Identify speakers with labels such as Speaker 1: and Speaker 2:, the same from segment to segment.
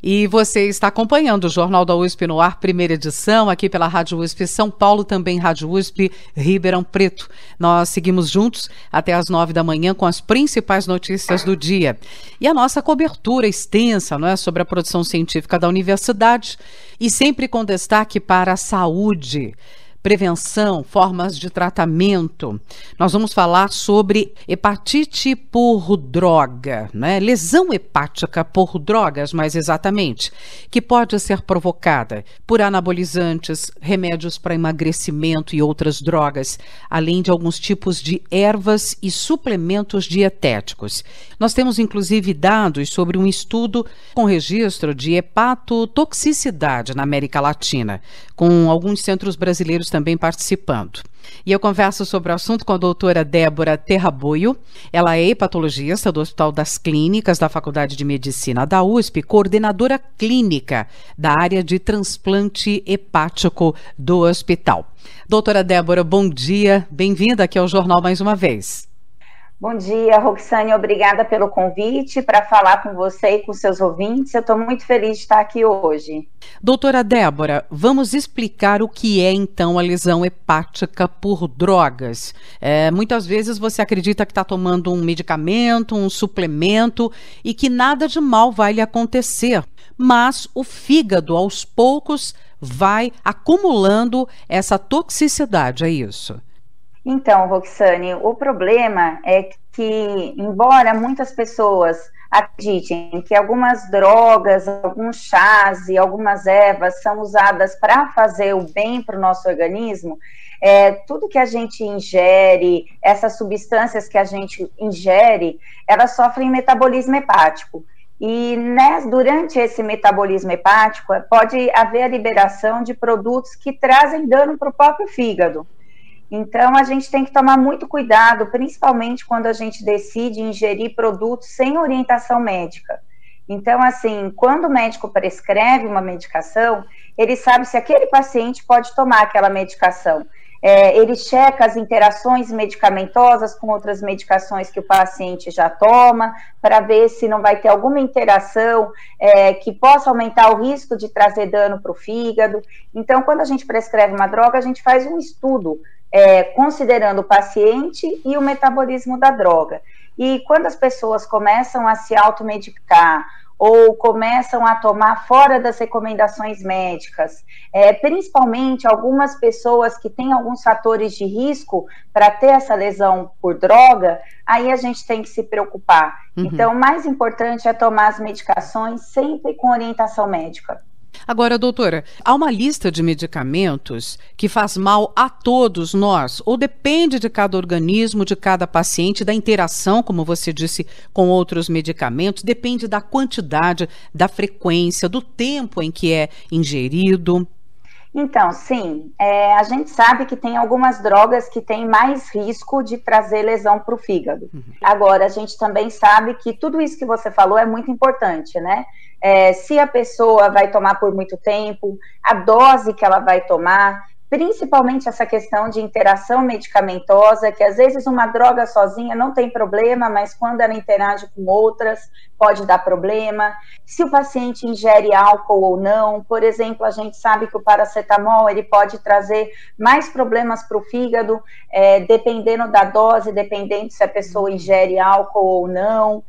Speaker 1: E você está acompanhando o Jornal da USP no ar, primeira edição, aqui pela Rádio USP São Paulo, também Rádio USP Ribeirão Preto. Nós seguimos juntos até às 9 da manhã com as principais notícias do dia. E a nossa cobertura extensa, não é, sobre a produção científica da universidade e sempre com destaque para a saúde. Prevenção, formas de tratamento. Nós vamos falar sobre hepatite por droga, né? Lesão hepática por drogas, mais exatamente, que pode ser provocada por anabolizantes, remédios para emagrecimento e outras drogas, além de alguns tipos de ervas e suplementos dietéticos. Nós temos, inclusive, dados sobre um estudo com registro de hepatotoxicidade na América Latina, com alguns centros brasileiros também participando. E eu converso sobre o assunto com a doutora Débora Terraboio. Ela é hepatologista do Hospital das Clínicas da Faculdade de Medicina da USP, coordenadora clínica da área de transplante hepático do hospital. Doutora Débora, bom dia. Bem-vinda aqui ao Jornal mais uma vez.
Speaker 2: Bom dia, Roxane, obrigada pelo convite para falar com você e com seus ouvintes. Eu estou muito feliz de estar aqui hoje.
Speaker 1: Doutora Débora, vamos explicar o que é então a lesão hepática por drogas. Muitas vezes você acredita que está tomando um medicamento, um suplemento e que nada de mal vai lhe acontecer, mas o fígado aos poucos vai acumulando essa toxicidade, é isso?
Speaker 2: Então, Roxane, o problema é que, embora muitas pessoas acreditem que algumas drogas, alguns chás e algumas ervas são usadas para fazer o bem para o nosso organismo, tudo que a gente ingere, essas substâncias que a gente ingere, elas sofrem metabolismo hepático. E durante esse metabolismo hepático, pode haver a liberação de produtos que trazem dano para o próprio fígado. Então, a gente tem que tomar muito cuidado, principalmente quando a gente decide ingerir produtos sem orientação médica. Então, assim, quando o médico prescreve uma medicação, ele sabe se aquele paciente pode tomar aquela medicação. Ele checa as interações medicamentosas com outras medicações que o paciente já toma, para ver se não vai ter alguma interação que possa aumentar o risco de trazer dano para o fígado. Então, quando a gente prescreve uma droga, a gente faz um estudo considerando o paciente e o metabolismo da droga. E quando as pessoas começam a se automedicar ou começam a tomar fora das recomendações médicas, principalmente algumas pessoas que têm alguns fatores de risco para ter essa lesão por droga, aí a gente tem que se preocupar. Uhum. Então, o mais importante é tomar as medicações sempre com orientação médica.
Speaker 1: Agora, doutora, há uma lista de medicamentos que faz mal a todos nós, ou depende de cada organismo, de cada paciente, da interação, como você disse, com outros medicamentos, depende da quantidade, da frequência, do tempo em que é ingerido?
Speaker 2: Então, sim, a gente sabe que tem algumas drogas que têm mais risco de trazer lesão para o fígado. Uhum. Agora, a gente também sabe que tudo isso que você falou é muito importante, né? Se a pessoa vai tomar por muito tempo, a dose que ela vai tomar, principalmente essa questão de interação medicamentosa, que às vezes uma droga sozinha não tem problema, mas quando ela interage com outras, pode dar problema. Se o paciente ingere álcool ou não, por exemplo, a gente sabe que o paracetamol, ele pode trazer mais problemas para o fígado, dependendo da dose, dependendo se a pessoa ingere álcool ou não.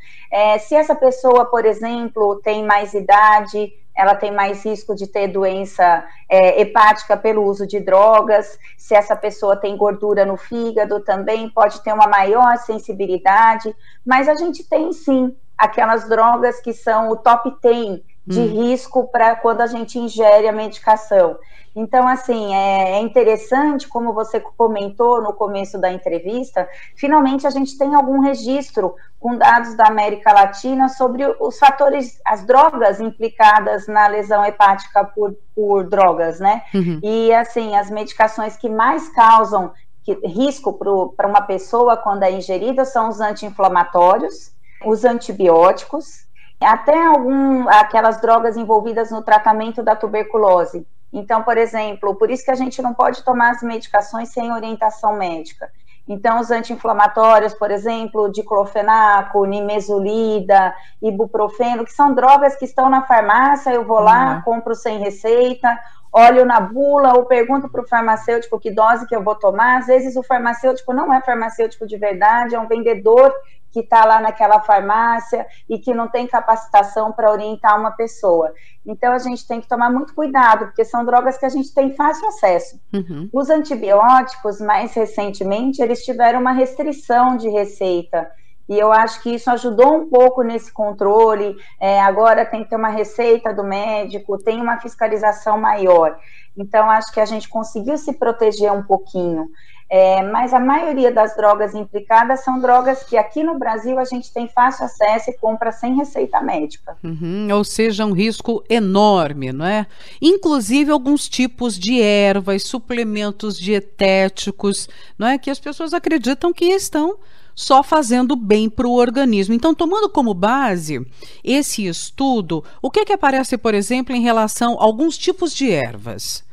Speaker 2: Se essa pessoa, por exemplo, tem mais idade, ela tem mais risco de ter doença hepática pelo uso de drogas. Se essa pessoa tem gordura no fígado, também pode ter uma maior sensibilidade. Mas a gente tem, sim, aquelas drogas que são o top 10 de risco para quando a gente ingere a medicação. Então, assim, é interessante, como você comentou no começo da entrevista, finalmente a gente tem algum registro com dados da América Latina sobre os fatores, as drogas implicadas na lesão hepática por drogas, né? Uhum. E, assim, as medicações que mais causam risco para uma pessoa quando é ingerida são os anti-inflamatórios, os antibióticos, até aquelas drogas envolvidas no tratamento da tuberculose. Então, por exemplo, por isso que a gente não pode tomar as medicações sem orientação médica. Então, os anti-inflamatórios, por exemplo, diclofenaco, nimesulida, ibuprofeno, que são drogas que estão na farmácia, eu vou lá, compro sem receita, olho na bula ou pergunto para o farmacêutico que dose que eu vou tomar. Às vezes o farmacêutico não é farmacêutico de verdade, é um vendedor que está lá naquela farmácia e que não tem capacitação para orientar uma pessoa. Então, a gente tem que tomar muito cuidado, porque são drogas que a gente tem fácil acesso. Os antibióticos, mais recentemente, eles tiveram uma restrição de receita, e eu acho que isso ajudou um pouco nesse controle. Agora tem que ter uma receita do médico, tem uma fiscalização maior. Então, acho que a gente conseguiu se proteger um pouquinho. Mas a maioria das drogas implicadas são drogas que aqui no Brasil a gente tem fácil acesso e compra sem receita médica.
Speaker 1: Ou seja, um risco enorme, não é? Inclusive alguns tipos de ervas, suplementos dietéticos, não é? Que as pessoas acreditam que estão só fazendo bem para o organismo. Então, tomando como base esse estudo, o que aparece, por exemplo, em relação a alguns tipos de ervas?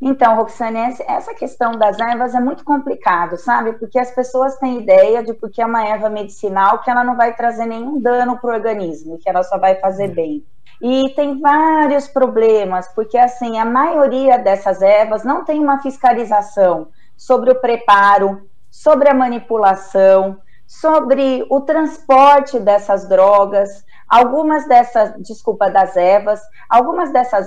Speaker 2: Então, Roxane, essa questão das ervas é muito complicado, sabe? Porque as pessoas têm ideia de porque é uma erva medicinal que ela não vai trazer nenhum dano para o organismo, que ela só vai fazer bem. E tem vários problemas, porque assim, a maioria dessas ervas não tem uma fiscalização sobre o preparo, sobre a manipulação, sobre o transporte dessas drogas. Algumas dessas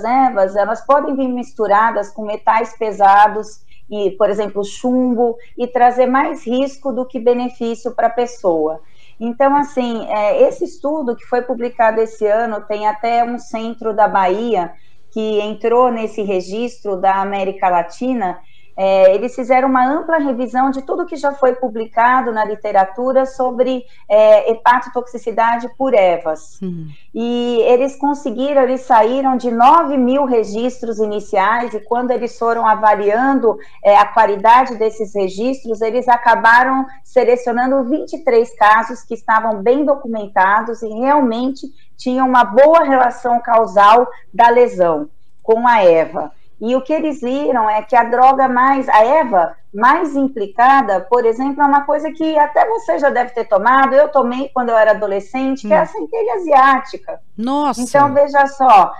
Speaker 2: ervas, elas podem vir misturadas com metais pesados, e, por exemplo, chumbo, e trazer mais risco do que benefício para a pessoa. Então, assim, esse estudo que foi publicado esse ano, tem até um centro da Bahia que entrou nesse registro da América Latina. Eles fizeram uma ampla revisão de tudo que já foi publicado na literatura sobre hepatotoxicidade por ervas. E eles saíram de 9.000 registros iniciais, e quando eles foram avaliando a qualidade desses registros, eles acabaram selecionando 23 casos que estavam bem documentados e realmente tinham uma boa relação causal da lesão com a erva. E o que eles viram é que a erva mais implicada, por exemplo, é uma coisa que até você já deve ter tomado, eu tomei quando eu era adolescente, que é a centelha asiática.
Speaker 1: Nossa!
Speaker 2: Então, veja só,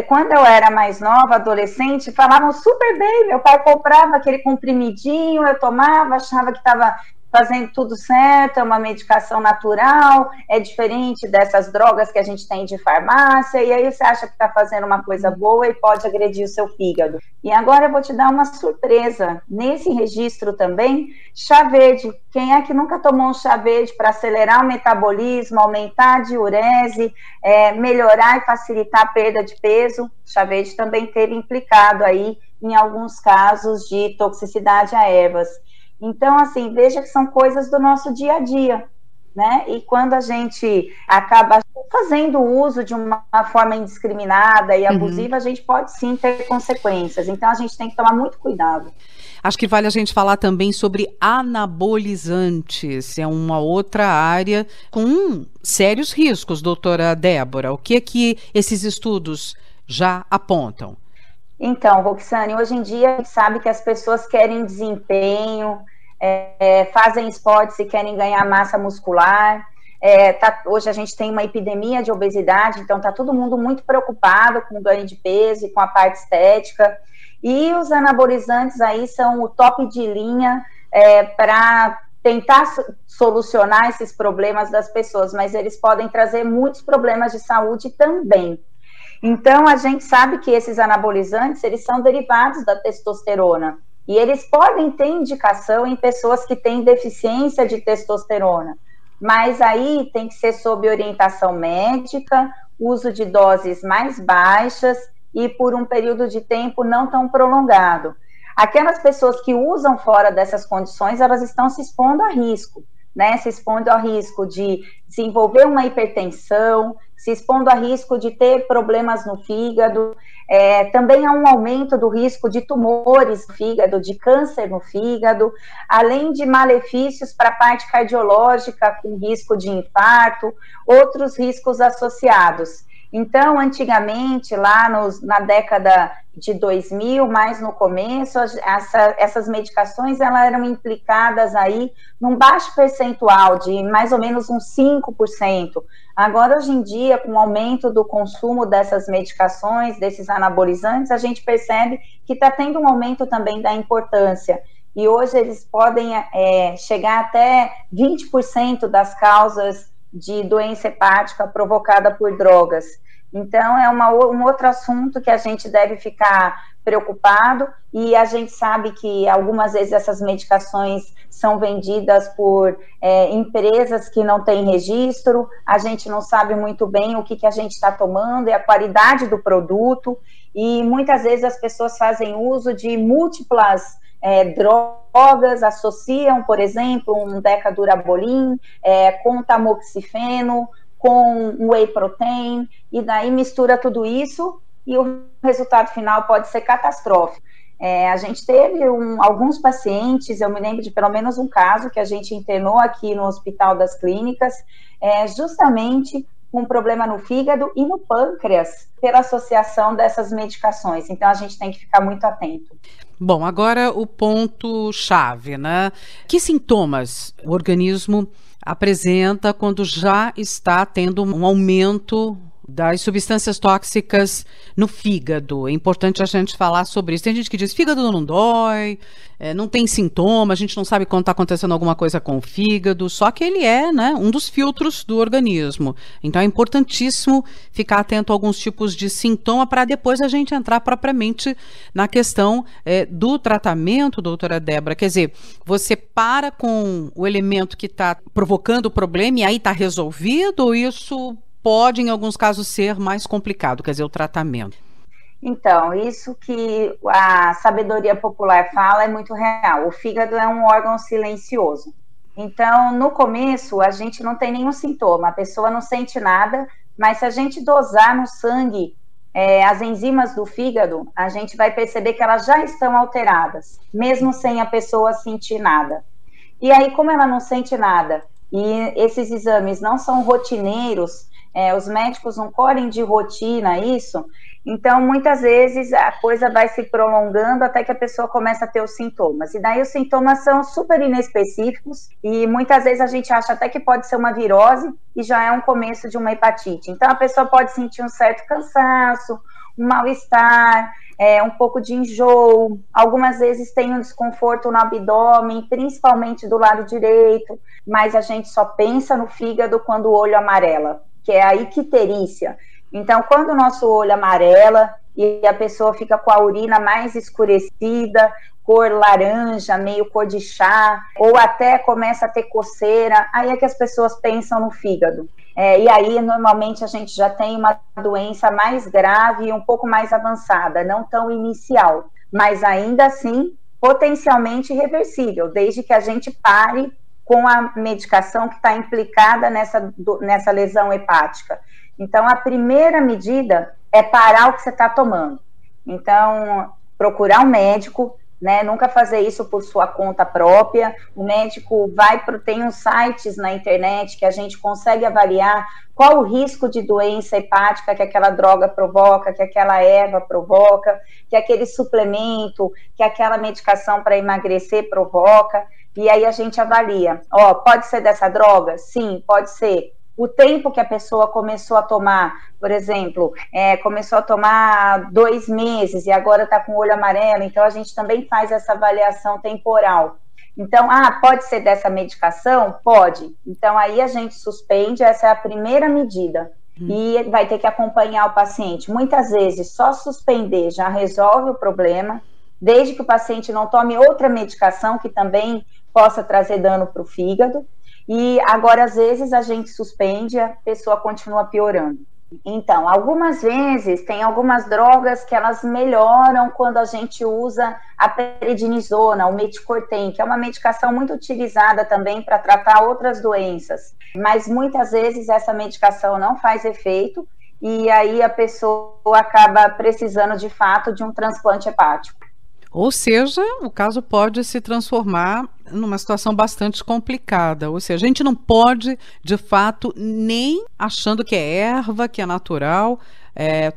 Speaker 2: quando eu era mais nova, adolescente, falavam super bem, meu pai comprava aquele comprimidinho, eu tomava, achava que estava fazendo tudo certo, é uma medicação natural, é diferente dessas drogas que a gente tem de farmácia, e aí você acha que está fazendo uma coisa boa e pode agredir o seu fígado. E agora eu vou te dar uma surpresa, nesse registro também, chá verde. Quem é que nunca tomou um chá verde para acelerar o metabolismo, aumentar a diurese, melhorar e facilitar a perda de peso? Chá verde também teve implicado aí em alguns casos de toxicidade a ervas. Então, assim, veja que são coisas do nosso dia a dia, né? E quando a gente acaba fazendo uso de uma forma indiscriminada e abusiva, a gente pode sim ter consequências. Então, a gente tem que tomar muito cuidado.
Speaker 1: Acho que vale a gente falar também sobre anabolizantes. É uma outra área com sérios riscos, doutora Débora. O que esses estudos já apontam?
Speaker 2: Então, Roxane, hoje em dia a gente sabe que as pessoas querem desempenho, fazem esportes e querem ganhar massa muscular. Hoje a gente tem uma epidemia de obesidade, então está todo mundo muito preocupado com o ganho de peso e com a parte estética. E os anabolizantes aí são o top de linha para tentar solucionar esses problemas das pessoas, mas eles podem trazer muitos problemas de saúde também. Então, a gente sabe que esses anabolizantes, eles são derivados da testosterona, e eles podem ter indicação em pessoas que têm deficiência de testosterona, mas aí tem que ser sob orientação médica, uso de doses mais baixas e por um período de tempo não tão prolongado. Aquelas pessoas que usam fora dessas condições, elas estão se expondo a risco, né? Se expondo ao risco de desenvolver uma hipertensão, se expondo a risco de ter problemas no fígado, também há um aumento do risco de tumores no fígado, de câncer no fígado, além de malefícios para a parte cardiológica, com risco de infarto, outros riscos associados. Então, antigamente, lá na década de 2000, mais no começo, essas medicações elas eram implicadas aí num baixo percentual, de mais ou menos uns 5%. Agora, hoje em dia, com o aumento do consumo dessas medicações, desses anabolizantes, a gente percebe que está tendo um aumento também da importância. E hoje eles podem chegar até 20% das causas de doença hepática provocada por drogas. Então, é um outro assunto que a gente deve ficar preocupado, e a gente sabe que algumas vezes essas medicações são vendidas por empresas que não têm registro, a gente não sabe muito bem o que a gente está tomando e a qualidade do produto, e muitas vezes as pessoas fazem uso de múltiplas drogas, associam, por exemplo, um Decadurabolin com tamoxifeno, com whey protein, e daí mistura tudo isso e o resultado final pode ser catastrófico. A gente teve alguns pacientes, eu me lembro de pelo menos um caso que a gente internou aqui no Hospital das Clínicas, justamente com um problema no fígado e no pâncreas, pela associação dessas medicações. Então, a gente tem que ficar muito atento.
Speaker 1: Bom, agora o ponto-chave, né? Que sintomas o organismo apresenta quando já está tendo um aumento das substâncias tóxicas no fígado? É importante a gente falar sobre isso. Tem gente que diz, fígado não dói, não tem sintoma, a gente não sabe quando está acontecendo alguma coisa com o fígado, só que ele é, né, um dos filtros do organismo. Então é importantíssimo ficar atento a alguns tipos de sintoma para depois a gente entrar propriamente na questão do tratamento, doutora Débora. Quer dizer, você para com o elemento que está provocando o problema e aí está resolvido, ou isso pode, em alguns casos, ser mais complicado, quer dizer, o tratamento?
Speaker 2: Então, isso que a sabedoria popular fala é muito real. O fígado é um órgão silencioso. Então, no começo, a gente não tem nenhum sintoma, a pessoa não sente nada, mas se a gente dosar no sangue as enzimas do fígado, a gente vai perceber que elas já estão alteradas, mesmo sem a pessoa sentir nada. E aí, como ela não sente nada, e esses exames não são rotineiros, os médicos não colhem de rotina isso, então muitas vezes a coisa vai se prolongando até que a pessoa começa a ter os sintomas, e daí os sintomas são super inespecíficos, e muitas vezes a gente acha até que pode ser uma virose, e já é um começo de uma hepatite. Então a pessoa pode sentir um certo cansaço, um mal-estar, um pouco de enjoo, algumas vezes tem um desconforto no abdômen, principalmente do lado direito, mas a gente só pensa no fígado quando o olho amarela, que é a icterícia. Então, quando o nosso olho amarela e a pessoa fica com a urina mais escurecida, cor laranja, meio cor de chá, ou até começa a ter coceira, aí é que as pessoas pensam no fígado. E aí, normalmente, a gente já tem uma doença mais grave e um pouco mais avançada, não tão inicial, mas ainda assim, potencialmente reversível, desde que a gente pare com a medicação que está implicada nessa lesão hepática. Então, a primeira medida é parar o que você está tomando. Então, procurar um médico, né? Nunca fazer isso por sua conta própria. O médico tem uns sites na internet que a gente consegue avaliar qual o risco de doença hepática que aquela droga provoca, que aquela erva provoca, que aquele suplemento, que aquela medicação para emagrecer provoca. E aí a gente avalia, pode ser dessa droga? Sim, pode ser. O tempo que a pessoa começou a tomar, por exemplo, começou a tomar 2 meses e agora está com o olho amarelo, então a gente também faz essa avaliação temporal. Então, pode ser dessa medicação? Pode. Então aí a gente suspende, essa é a primeira medida. E vai ter que acompanhar o paciente. Muitas vezes só suspender já resolve o problema, desde que o paciente não tome outra medicação que também possa trazer dano para o fígado, e agora às vezes a gente suspende e a pessoa continua piorando. Então, algumas vezes tem algumas drogas que elas melhoram quando a gente usa a prednisona, o meticortem, que é uma medicação muito utilizada também para tratar outras doenças, mas muitas vezes essa medicação não faz efeito, e aí a pessoa acaba precisando de fato de um transplante hepático.
Speaker 1: Ou seja, o caso pode se transformar numa situação bastante complicada. Ou seja, a gente não pode, de fato, nem achando que é erva, que é natural,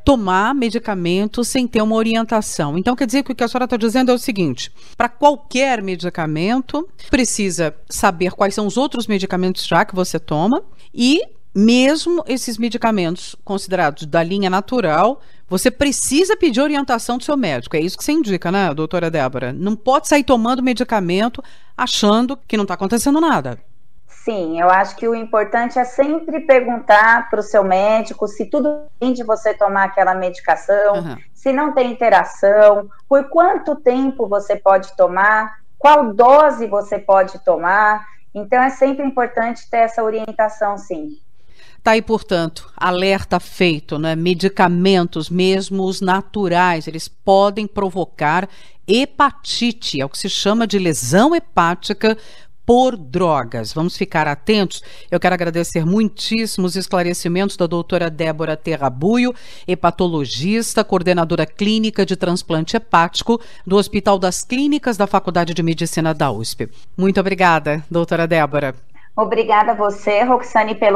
Speaker 1: tomar medicamento sem ter uma orientação. Então, quer dizer que o que a senhora está dizendo é o seguinte: para qualquer medicamento, precisa saber quais são os outros medicamentos já que você toma, e mesmo esses medicamentos considerados da linha natural, você precisa pedir orientação do seu médico. É isso que você indica, né, doutora Débora? Não pode sair tomando medicamento achando que não está acontecendo nada.
Speaker 2: Sim, eu acho que o importante é sempre perguntar para o seu médico se tudo bem de você tomar aquela medicação, se não tem interação, por quanto tempo você pode tomar, qual dose você pode tomar. Então, é sempre importante ter essa orientação, sim.
Speaker 1: Tá aí, portanto, alerta feito, né? Medicamentos, mesmo os naturais, eles podem provocar hepatite, é o que se chama de lesão hepática por drogas. Vamos ficar atentos. Eu quero agradecer muitíssimo os esclarecimentos da doutora Débora Terrabuio, hepatologista, coordenadora clínica de transplante hepático do Hospital das Clínicas da Faculdade de Medicina da USP. Muito obrigada, doutora Débora.
Speaker 2: Obrigada a você, Roxane, pelo